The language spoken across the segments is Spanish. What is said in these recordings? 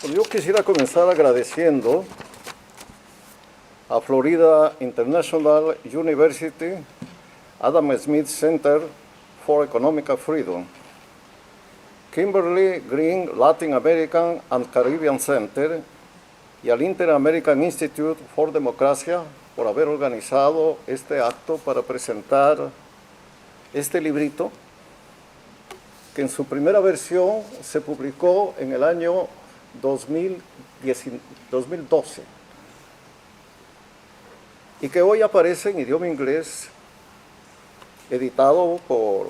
Bueno, yo quisiera comenzar agradeciendo a Florida International University, Adam Smith Center for Economic Freedom, Kimberly Green Latin American and Caribbean Center y al Inter-American Institute for Democracia por haber organizado este acto para presentar este librito que en su primera versión se publicó en el año 2012 y que hoy aparece en idioma inglés, editado por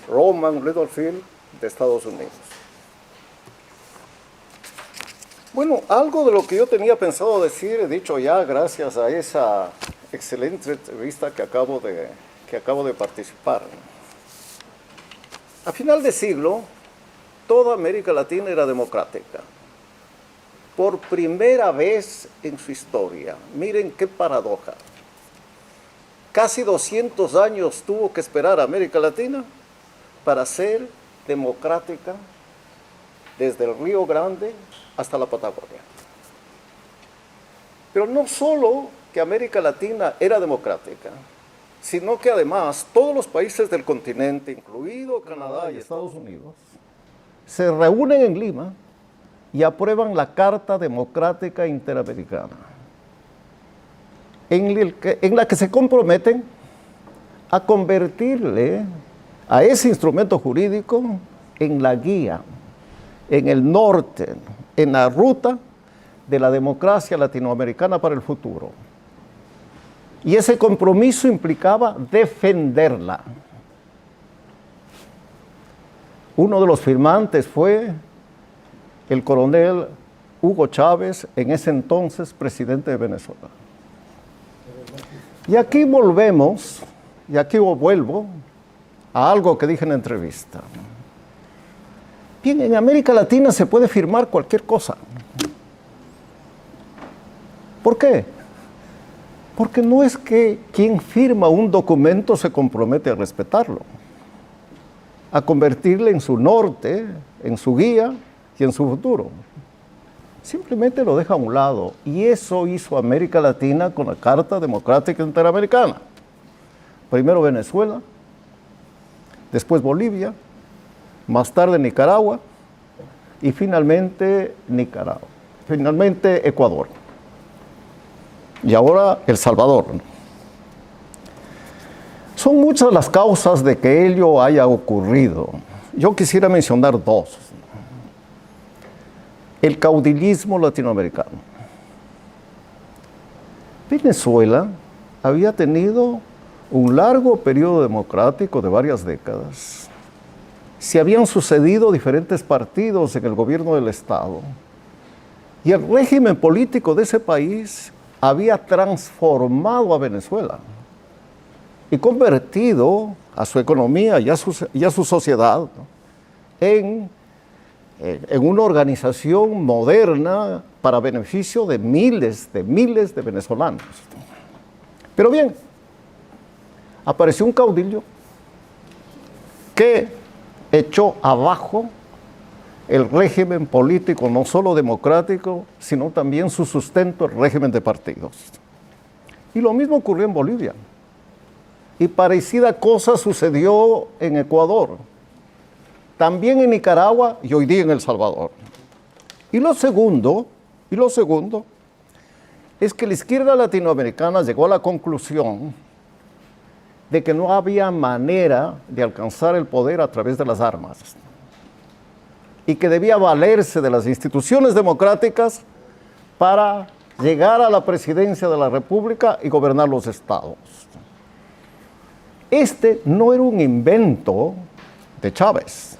Rowman Littlefield de Estados Unidos. Bueno, algo de lo que yo tenía pensado decir he dicho ya gracias a esa excelente entrevista que acabo de participar. A final de siglo, toda América Latina era democrática. Por primera vez en su historia. Miren qué paradoja. Casi 200 años tuvo que esperar a América Latina para ser democrática desde el Río Grande hasta la Patagonia. Pero no solo que América Latina era democrática, sino que además todos los países del continente, incluido Canadá y Estados Unidos, se reúnen en Lima y aprueban la Carta Democrática Interamericana, en la que se comprometen a convertirle a ese instrumento jurídico en la guía, en el norte, en la ruta de la democracia latinoamericana para el futuro. Y ese compromiso implicaba defenderla. Uno de los firmantes fue el coronel Hugo Chávez, en ese entonces presidente de Venezuela. Y aquí vuelvo a algo que dije en la entrevista. Bien, en América Latina se puede firmar cualquier cosa. ¿Por qué? Porque no es que quien firma un documento se compromete a respetarlo, a convertirle en su norte, en su guía y en su futuro. Simplemente lo deja a un lado. Y eso hizo América Latina con la Carta Democrática Interamericana. Primero Venezuela, después Bolivia, más tarde Nicaragua y finalmente Ecuador. Y ahora El Salvador. Son muchas las causas de que ello haya ocurrido. Yo quisiera mencionar dos. El caudillismo latinoamericano. Venezuela había tenido un largo periodo democrático de varias décadas. Se habían sucedido diferentes partidos en el gobierno del Estado. Y el régimen político de ese país había transformado a Venezuela y convertido a su economía y a su sociedad, ¿no?, en una organización moderna para beneficio de miles de venezolanos. Pero bien, apareció un caudillo que echó abajo el régimen político, no solo democrático, sino también su sustento, el régimen de partidos. Y lo mismo ocurrió en Bolivia. Y parecida cosa sucedió en Ecuador, también en Nicaragua y hoy día en El Salvador. Y lo segundo es que la izquierda latinoamericana llegó a la conclusión de que no había manera de alcanzar el poder a través de las armas y que debía valerse de las instituciones democráticas para llegar a la presidencia de la República y gobernar los estados. Este no era un invento de Chávez,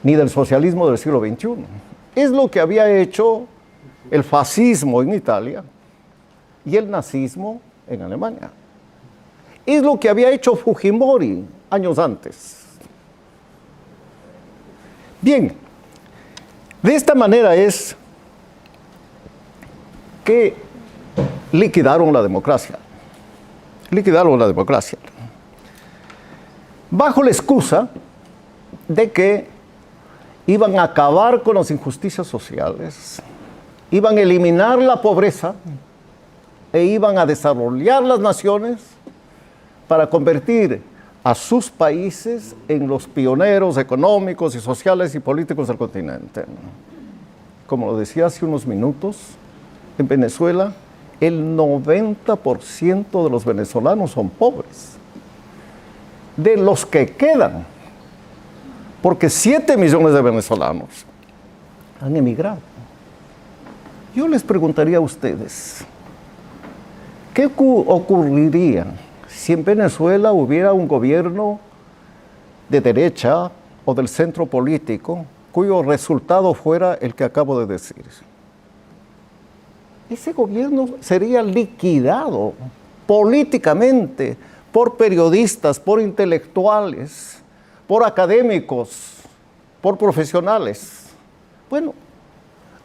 ni del socialismo del siglo XXI. Es lo que había hecho el fascismo en Italia y el nazismo en Alemania. Es lo que había hecho Fujimori años antes. Bien, de esta manera es que liquidaron la democracia. Bajo la excusa de que iban a acabar con las injusticias sociales, iban a eliminar la pobreza e iban a desarrollar las naciones para convertir a sus países en los pioneros económicos y sociales y políticos del continente. Como lo decía hace unos minutos, en Venezuela el 90% de los venezolanos son pobres. De los que quedan, porque 7 millones de venezolanos han emigrado. Yo les preguntaría a ustedes, ¿qué ocurriría si en Venezuela hubiera un gobierno de derecha o del centro político cuyo resultado fuera el que acabo de decir? Ese gobierno sería liquidado políticamente por periodistas, por intelectuales, por académicos, por profesionales. Bueno,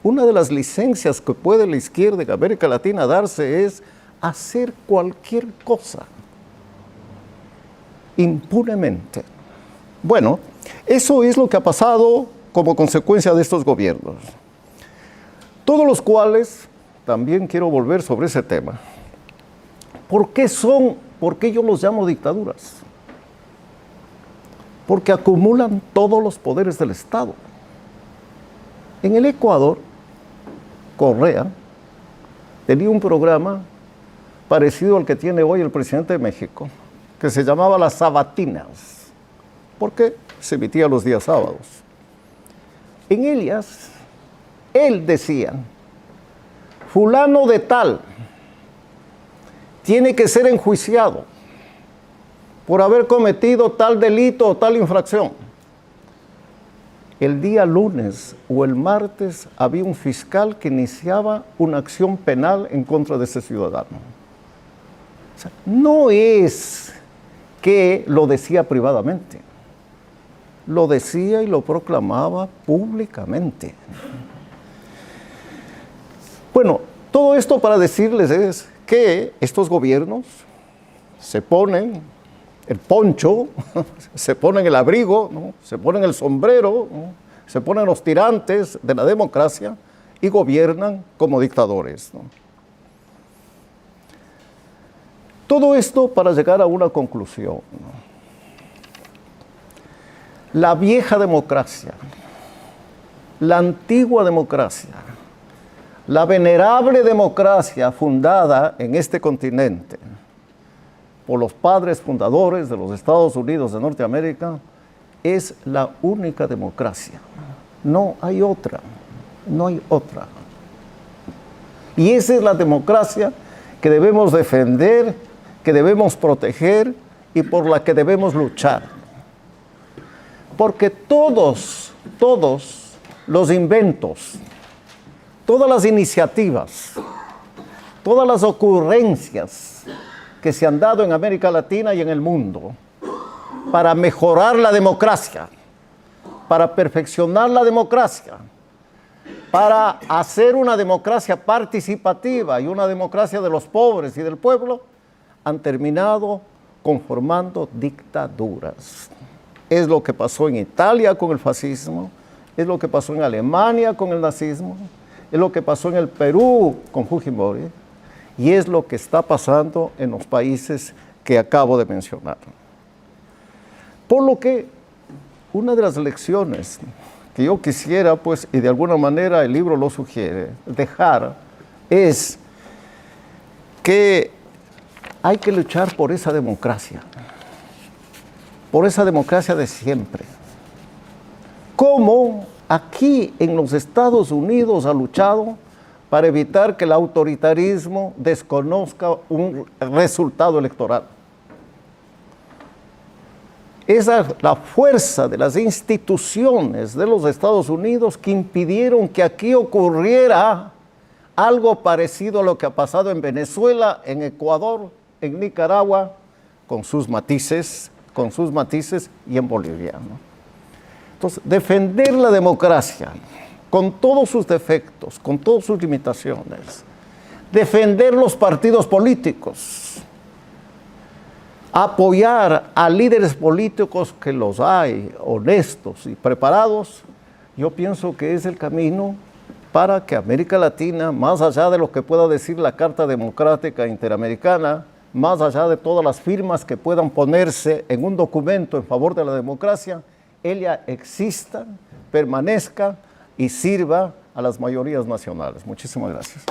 una de las licencias que puede la izquierda en América Latina darse es hacer cualquier cosa impunemente. Bueno, eso es lo que ha pasado como consecuencia de estos gobiernos, todos los cuales, también quiero volver sobre ese tema. ¿Por qué yo los llamo dictaduras? Porque acumulan todos los poderes del Estado. En el Ecuador, Correa tenía un programa parecido al que tiene hoy el presidente de México, que se llamaba Las Sabatinas, porque se emitía los días sábados. En ellas, él decía, fulano de tal tiene que ser enjuiciado por haber cometido tal delito o tal infracción. El día lunes o el martes había un fiscal que iniciaba una acción penal en contra de ese ciudadano. O sea, no es que lo decía privadamente, lo decía y lo proclamaba públicamente. Bueno, todo esto para decirles es que estos gobiernos se ponen el poncho, se ponen el abrigo, ¿no? Se ponen el sombrero, ¿no? Se ponen los tirantes de la democracia y gobiernan como dictadores, ¿no? Todo esto para llegar a una conclusión, ¿no? La vieja democracia, la antigua democracia, la venerable democracia fundada en este continente por los padres fundadores de los Estados Unidos de Norteamérica, es la única democracia. No hay otra, no hay otra. Y esa es la democracia que debemos defender, que debemos proteger y por la que debemos luchar. Porque todos los inventos, todas las iniciativas, todas las ocurrencias que se han dado en América Latina y en el mundo para mejorar la democracia, para perfeccionar la democracia, para hacer una democracia participativa y una democracia de los pobres y del pueblo, han terminado conformando dictaduras. Es lo que pasó en Italia con el fascismo, es lo que pasó en Alemania con el nazismo, es lo que pasó en el Perú con Fujimori, y es lo que está pasando en los países que acabo de mencionar. Por lo que una de las lecciones que yo quisiera, pues, y de alguna manera el libro lo sugiere, dejar, es que hay que luchar por esa democracia de siempre. Como aquí en los Estados Unidos ha luchado para evitar que el autoritarismo desconozca un resultado electoral. Esa es la fuerza de las instituciones de los Estados Unidos que impidieron que aquí ocurriera algo parecido a lo que ha pasado en Venezuela, en Ecuador, en Nicaragua, con sus matices y en Bolivia, ¿no? Entonces, defender la democracia con todos sus defectos, con todas sus limitaciones, defender los partidos políticos, apoyar a líderes políticos que los hay, honestos y preparados, yo pienso que es el camino para que América Latina, más allá de lo que pueda decir la Carta Democrática Interamericana, más allá de todas las firmas que puedan ponerse en un documento en favor de la democracia, ella exista, permanezca y sirva a las mayorías nacionales. Muchísimas gracias.